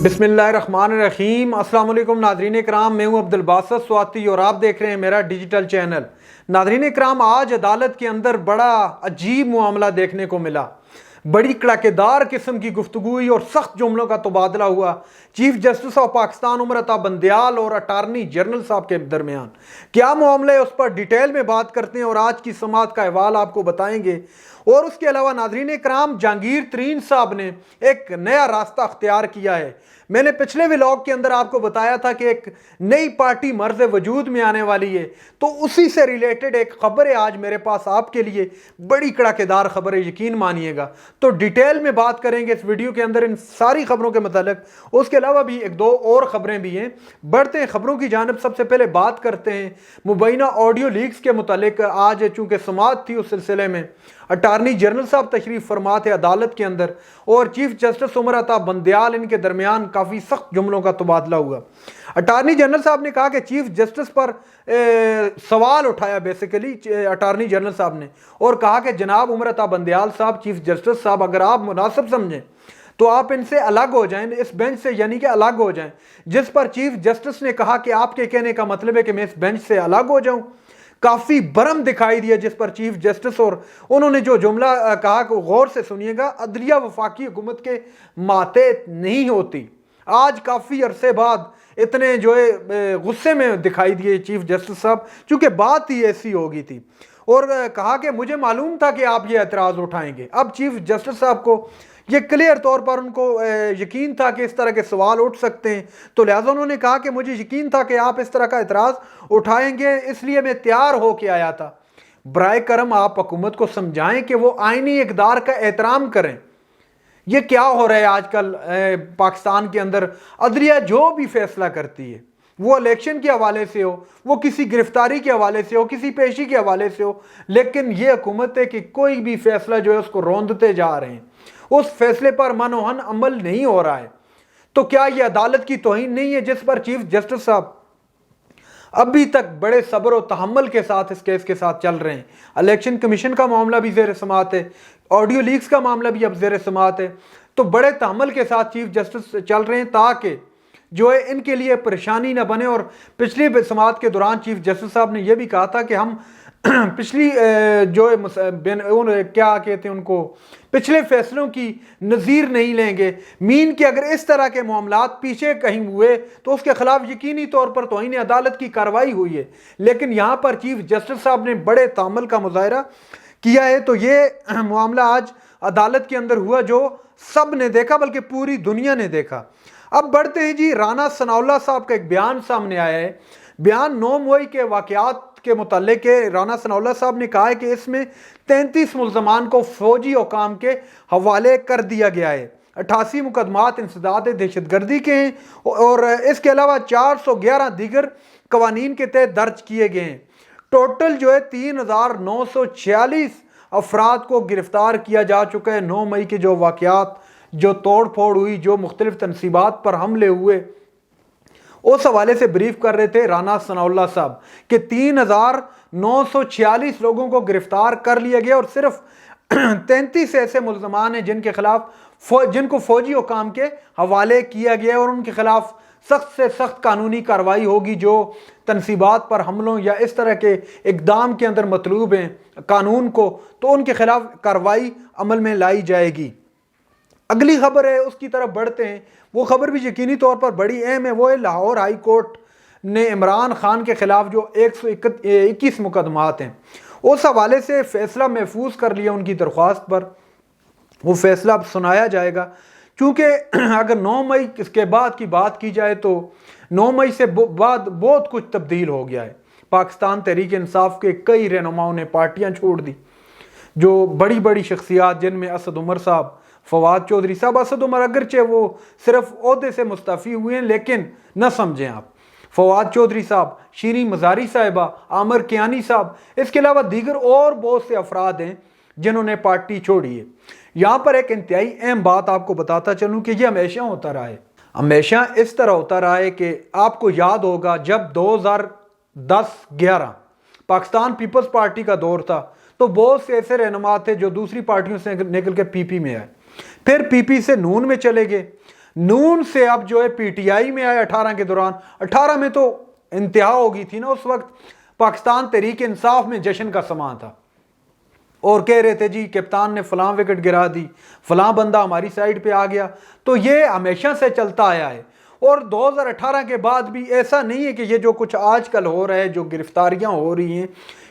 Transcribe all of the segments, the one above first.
बिस्मिल्लाहिर्रहमानिर्रहीम। अस्सलाम वालेकुम नाज़रीन इकराम, मैं हूं अब्दुल बासित स्वाति और आप देख रहे हैं मेरा डिजिटल चैनल। नाज़रीन इकराम, आज अदालत के अंदर बड़ा अजीब मामला देखने को मिला। बड़ी कड़ाकेदार किस्म की गुफ्तगू हुई और सख्त जुमलों का तबादला हुआ chief justice of Pakistan Umar Ata Bandial और अटारनी जनरल साहब के दरमियान। क्या मामला है, उस पर डिटेल में बात करते हैं और आज की समाअत का अहवाल आपको बताएंगे। और उसके अलावा नाज़रीन इकराम, जहांगीर तरीन साहब ने एक नया रास्ता अख्तियार किया है। मैंने पिछले व्लॉग के अंदर आपको बताया था कि एक नई पार्टी मर्ज वजूद में आने वाली है, तो उसी से रिलेटेड एक खबर है आज मेरे पास आपके लिए। बड़ी कड़ाकेदार खबर है, यकीन मानिएगा। तो डिटेल में बात करेंगे इस वीडियो के अंदर इन सारी खबरों के मतलब। उसके अलावा भी एक दो और खबरें भी हैं। बढ़ते हैं खबरों की जानिब। सबसे पहले बात करते हैं मुबैना ऑडियो लीक्स के मुतालिक। आज चूँकि समाअत थी, उस सिलसिले में अटारनी जनरल साहब तशरीफ फरमा थे अदालत के अंदर और चीफ जस्टिस उमर अता बंदयाल, इनके दरमियान काफ़ी सख्त जुमलों का तबादला हुआ। अटारनी जनरल साहब ने कहा कि चीफ जस्टिस पर सवाल उठाया बेसिकली अटारनी जनरल साहब ने, और कहा कि जनाब उमर अता बंदयाल साहब, चीफ जस्टिस साहब, अगर आप मुनासिब समझें तो आप इनसे अलग हो जाएं, इस बेंच से, यानी कि अलग हो जाएं। जिस पर चीफ जस्टिस ने कहा कि आपके कहने का मतलब है कि मैं इस बेंच से अलग हो जाऊं। काफी बरम दिखाई दिया जिस पर चीफ जस्टिस, और उन्होंने जो जुमला कहा कि गौर से सुनिएगा, अदलिया वफाकी हुकूमत के माते नहीं होती। आज काफी अरसे बाद इतने जो है गुस्से में दिखाई दिए चीफ जस्टिस साहब, चूंकि बात ही ऐसी होगी थी। और कहा कि मुझे मालूम था कि आप ये एतराज उठाएंगे। अब चीफ जस्टिस साहब को ये क्लियर तौर पर उनको यकीन था कि इस तरह के सवाल उठ सकते हैं, तो लिहाजा उन्होंने कहा कि मुझे यकीन था कि आप इस तरह का एतराज़ उठाएंगे, इसलिए मैं तैयार हो के आया था। बराए करम आप हुकूमत को समझाएं कि वो आईनी इक़दार का एहतराम करें। ये क्या हो रहा है आजकल पाकिस्तान के अंदर? अदलिया जो भी फैसला करती है, वो इलेक्शन के हवाले से हो, वो किसी गिरफ्तारी के हवाले से हो, किसी पेशी के हवाले से हो, लेकिन ये हुकूमत है कि कोई भी फैसला जो है उसको रौंदते जा रहे हैं, उस फैसले पर मनोहन अमल नहीं हो रहा है। तो क्या यह अदालत की तौहीन नहीं है जिस पर चीफ जस्टिस साहब अभी तक बड़े सब्र और तहम्मुल के साथ इस केस के साथ चल रहे हैं? इलेक्शन कमीशन का मामला भी ज़ेर समाअत है, ऑडियो लीक्स का मामला भी अब ज़ेर समाअत है। तो बड़े तहम्मुल के साथ चीफ जस्टिस चल रहे हैं ताकि जो है इनके लिए परेशानी न बने। और पिछली समाअत के दौरान चीफ जस्टिस साहब ने यह भी कहा था कि हम पिछली जो क्या कहते हैं उनको, पिछले फैसलों की नज़ीर नहीं लेंगे। मीन कि अगर इस तरह के मामलात पीछे कहीं हुए तो उसके खिलाफ यकीनी तौर पर तौहीन अदालत की कार्रवाई हुई है। लेकिन यहाँ पर चीफ जस्टिस साहब ने बड़े तामुल का मुजाहरा किया है। तो ये मामला आज अदालत के अंदर हुआ जो सब ने देखा, बल्कि पूरी दुनिया ने देखा। अब बढ़ते हैं जी, राना सनाउल्लाह साहब का एक बयान सामने आया है। बयान 9 मई के वाक़यात के मुताल्लिक़ राना सनाउल्लाह साहब ने कहा है कि इसमें 33 मुल्ज़मान को फौजी हुकाम के हवाले कर दिया गया है। 88 मुकदमात इंसदाद दहशतगर्दी के हैं और इसके अलावा 411 दीगर कवानीन के तहत दर्ज किए गए हैं। टोटल जो है 3946 अफराद को गिरफ्तार किया जा चुका है। 9 मई के जो वाक़यात, जो तोड़ फोड़ हुई, जो मुख्तलिफ तनसीबात पर हमले हुए, उस हवाले से ब्रीफ कर रहे थे राना सनाउल्लाह साहब कि 3946 लोगों को गिरफ्तार कर लिया गया और सिर्फ 33 ऐसे मुल्ज़मान हैं जिनके खिलाफ जिनको फौजी हुकाम के हवाले किया गया और उनके खिलाफ सख्त से सख्त कानूनी कार्रवाई होगी। जो तनसीबात पर हमलों या इस तरह के इक़दाम के अंदर मतलूब हैं कानून को, तो उनके खिलाफ कार्रवाई अमल में लाई जाएगी। अगली खबर है, उसकी तरफ बढ़ते हैं। वो खबर भी यकीनी तौर पर बड़ी अहम है। वो है लाहौर हाई कोर्ट ने इमरान खान के खिलाफ जो 121 मुकदमात हैं, उस हवाले से फैसला महफूज कर लिया उनकी दरख्वास्त पर। वो फैसला अब सुनाया जाएगा, क्योंकि अगर 9 मई के बाद की बात की जाए तो 9 मई से बाद बहुत कुछ तब्दील हो गया है। पाकिस्तान तहरीक इंसाफ के कई रहनुमाओं ने पार्टियाँ छोड़ दी। जो बड़ी बड़ी शख्सियात, जिनमें असद उमर साहब, फवाद चौधरी साहब, असद उमर अगरचे वो सिर्फ ओहदे से मुस्तफ़ी हुए हैं, लेकिन न समझें आप, फवाद चौधरी साहब, शीरी मज़ारी साहिबा, आमिर कियानी साहब, इसके अलावा दीगर और बहुत से अफराद हैं जिन्होंने पार्टी छोड़ी है। यहाँ पर एक इंतहाई अहम बात आपको बताता चलूँ कि ये हमेशा होता रहा है, हमेशा इस तरह होता रहा है कि आपको याद होगा जब 2010-11 पाकिस्तान पीपल्स पार्टी का दौर था, تو بہت سے ایسے رہنما تھے جو دوسری پارٹیوں سے نکل کے پی پی میں آئے، پھر پی پی سے نون میں چلے گئے، نون سے اب جو ہے پی ٹی آئی میں آئے 18 کے دوران۔ 18 میں تو انتہا ہو گئی تھی نا، اس وقت پاکستان تحریک انصاف میں جشن کا سماں تھا، اور کہہ رہے تھے جی کپتان نے فلاں وکٹ گرا دی، فلاں بندہ ہماری سائیڈ پہ آ گیا۔ تو یہ ہمیشہ سے چلتا آیا ہے، اور 2018 کے بعد بھی ایسا نہیں ہے کہ یہ جو کچھ آج کل ہو رہا ہے، جو گرفتاریاں ہو رہی ہیں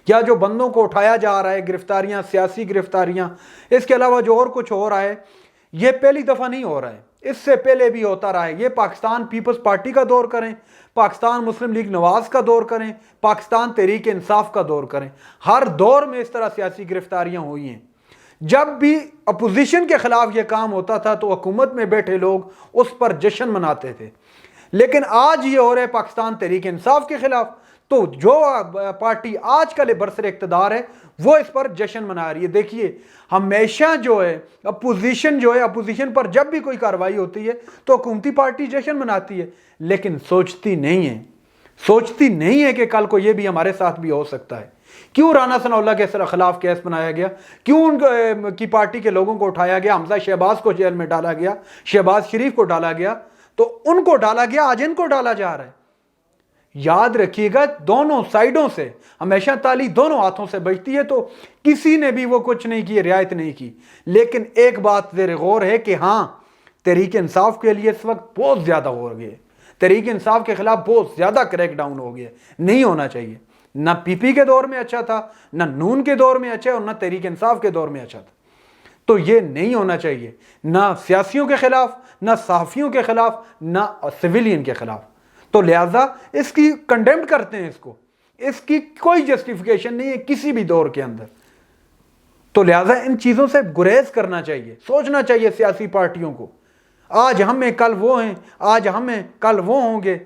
یا جو بندوں کو اٹھایا جا رہا ہے، گرفتاریاں، سیاسی گرفتاریاں، اس کے علاوہ جو اور کچھ ہو رہا ہے، یہ پہلی دفعہ نہیں ہو رہا ہے، اس سے پہلے بھی ہوتا رہا ہے۔ یہ پاکستان پیپلز پارٹی کا دور کریں، پاکستان مسلم لیگ نواز کا دور کریں، پاکستان تحریک انصاف کا دور کریں، ہر دور میں اس طرح سیاسی گرفتاریاں ہوئی ہیں۔ جب بھی اپوزیشن کے خلاف یہ کام ہوتا تھا تو حکومت میں بیٹھے لوگ اس پر جشن مناتے تھے، لیکن آج یہ ہو رہا ہے پاکستان تحریک انصاف کے خلاف، تو جو پارٹی آج کل برسر اقتدار ہے وہ اس پر جشن منا رہی ہے۔ دیکھیے ہمیشہ جو ہے اپوزیشن پر جب بھی کوئی کارروائی ہوتی ہے تو حکومتی پارٹی جشن مناتی ہے، لیکن سوچتی نہیں ہے کہ کل کو یہ بھی ہمارے ساتھ بھی ہو سکتا ہے۔ کیوں رانا ثناء اللہ کے خلاف کیس بنایا گیا، کیوں ان کی پارٹی کے لوگوں کو اٹھایا گیا، حمزہ شہباز کو جیل میں ڈالا گیا، شہباز شریف کو ڈالا گیا، تو ان کو ڈالا گیا، آج ان کو ڈالا جا رہا ہے۔ یاد رکھیے گا دونوں سائیڈوں سے ہمیشہ تالی دونوں ہاتھوں سے بجتی ہے، تو کسی نے بھی وہ کچھ نہیں کی، رعایت نہیں کی۔ لیکن ایک بات زیر غور ہے کہ ہاں تحریک انصاف کے لیے اس وقت بہت زیادہ ہو گئے، تحریک انصاف کے خلاف بہت زیادہ کریک ڈاؤن ہو گیا، نہیں ہونا چاہیے۔ نہ پی پی کے دور میں اچھا تھا، نہ نون کے دور میں اچھا، اور نہ تحریک انصاف کے دور میں اچھا تھا، تو یہ نہیں ہونا چاہیے، نہ سیاسیوں کے خلاف، نہ صحافیوں کے خلاف، نہ سویلین کے خلاف۔ تو لہٰذا اس کی کنڈیمڈ کرتے ہیں، اس کی کوئی جسٹیفیکیشن نہیں ہے کسی بھی دور کے اندر۔ تو لہٰذا ان چیزوں سے گریز کرنا چاہیے، سوچنا چاہیے سیاسی پارٹیوں کو، آج ہم ہیں کل وہ ہیں، آج ہم ہیں کل وہ ہوں گے،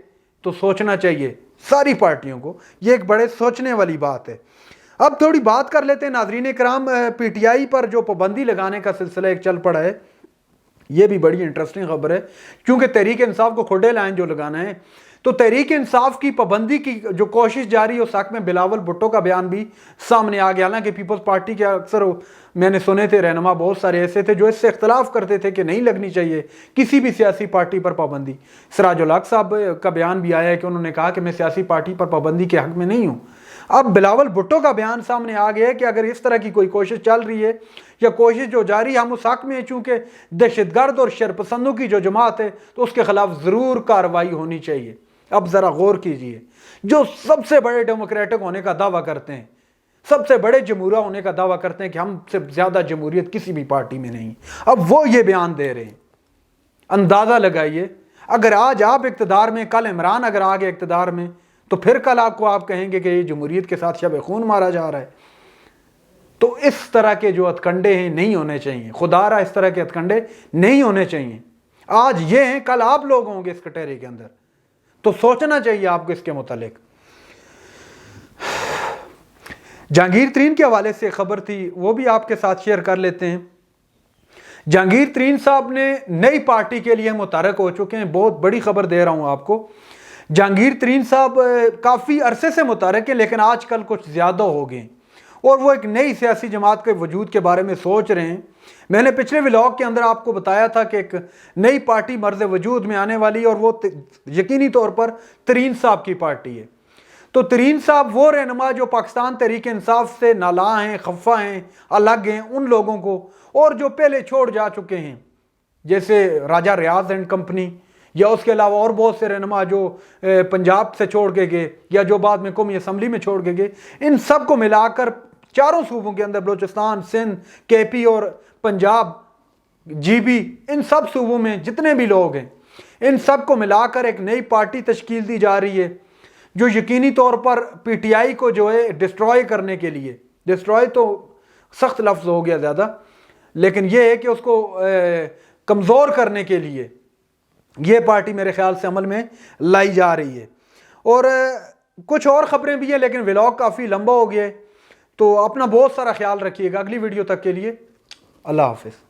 تو سوچنا چاہیے ساری پارٹیوں کو۔ یہ ایک بڑے سوچنے والی بات ہے۔ اب تھوڑی بات کر لیتے ہیں ناظرین کرام، پی ٹی آئی پر جو پابندی لگانے کا سلسلہ ایک چل پڑا ہے، یہ بھی بڑی انٹرسٹنگ خبر ہے، کیونکہ تحریک انصاف کو کھوڑے لائن جو لگانا ہے، تو تحریک انصاف کی پابندی کی جو کوشش جاری ہے، اس حق میں بلاول بھٹو کا بیان بھی سامنے آ گیا۔ حالانکہ پیپلز پارٹی کے اکثر میں نے سنے تھے رہنما بہت سارے ایسے تھے جو اس سے اختلاف کرتے تھے کہ نہیں لگنی چاہیے کسی بھی سیاسی پارٹی پر پابندی۔ سراج الحق صاحب کا بیان بھی آیا ہے کہ انہوں نے کہا کہ میں سیاسی پارٹی پر پابندی کے حق میں نہیں ہوں۔ اب بلاول بھٹو کا بیان سامنے آ گیا ہے کہ اگر اس طرح کی کوئی کوشش چل رہی ہے یا کوشش جو جاری ہے، ہم اس حق میں ہیں، چونکہ دہشت گرد اور شرپسندوں کی جو جماعت ہے تو اس کے خلاف ضرور کارروائی ہونی چاہیے۔ اب ذرا غور کیجئے، جو سب سے بڑے ڈیموکریٹک ہونے کا دعویٰ کرتے ہیں، سب سے بڑے جمہوریہ ہونے کا دعویٰ کرتے ہیں کہ ہم سے زیادہ جمہوریت کسی بھی پارٹی میں نہیں، اب وہ یہ بیان دے رہے ہیں۔ اندازہ لگائیے، اگر آج آپ اقتدار میں، کل عمران اگر آ گئے اقتدار میں، تو پھر کل آپ کہیں گے کہ یہ جمہوریت کے ساتھ شب خون مارا جا رہا ہے۔ تو اس طرح کے جو ہتھکنڈے ہیں نہیں ہونے چاہیے، خدا رہا اس طرح کے ہتھکنڈے نہیں ہونے چاہیے۔ آج یہ ہیں، کل آپ لوگ ہوں گے اس کٹہرے کے اندر، تو سوچنا چاہیے آپ کو اس کے متعلق۔ جہانگیر ترین کے حوالے سے خبر تھی، وہ بھی آپ کے ساتھ شیئر کر لیتے ہیں۔ جہانگیر ترین صاحب نے نئی پارٹی کے لیے متحرک ہو چکے ہیں، بہت بڑی خبر دے رہا ہوں آپ کو۔ جہانگیر ترین صاحب کافی عرصے سے متحرک ہیں، لیکن آج کل کچھ زیادہ ہو گئے اور وہ ایک نئی سیاسی جماعت کے وجود کے بارے میں سوچ رہے ہیں۔ میں نے پچھلے ولاگ کے اندر آپ کو بتایا تھا کہ ایک نئی پارٹی مرز وجود میں آنے والی، اور وہ یقینی طور پر ترین صاحب کی پارٹی ہے۔ تو ترین صاحب وہ رہنما جو پاکستان تحریک انصاف سے نالاں ہیں، خفا ہیں، الگ ہیں، ان لوگوں کو، اور جو پہلے چھوڑ جا چکے ہیں، جیسے راجہ ریاض اینڈ کمپنی، یا اس کے علاوہ اور بہت سے رہنما جو پنجاب سے چھوڑ کے گئے یا جو بعد میں قومی اسمبلی میں چھوڑ کے گئے، ان سب کو ملا کر چاروں صوبوں کے اندر، بلوچستان، سندھ، کے پی اور پنجاب، جی بی، ان سب صوبوں میں جتنے بھی لوگ ہیں، ان سب کو ملا کر ایک نئی پارٹی تشکیل دی جا رہی ہے، جو یقینی طور پر پی ٹی آئی کو جو ہے ڈسٹروائے کرنے کے لیے، ڈسٹروائے تو سخت لفظ ہو گیا زیادہ، لیکن یہ ہے کہ اس کو کمزور کرنے کے لیے یہ پارٹی میرے خیال سے عمل میں لائی جا رہی ہے۔ اور کچھ اور خبریں بھی ہیں، لیکن ولاگ کافی لمبا ہو گیا ہے، تو اپنا بہت سارا خیال رکھیے گا۔ اگلی ویڈیو تک کے لیے اللہ حافظ۔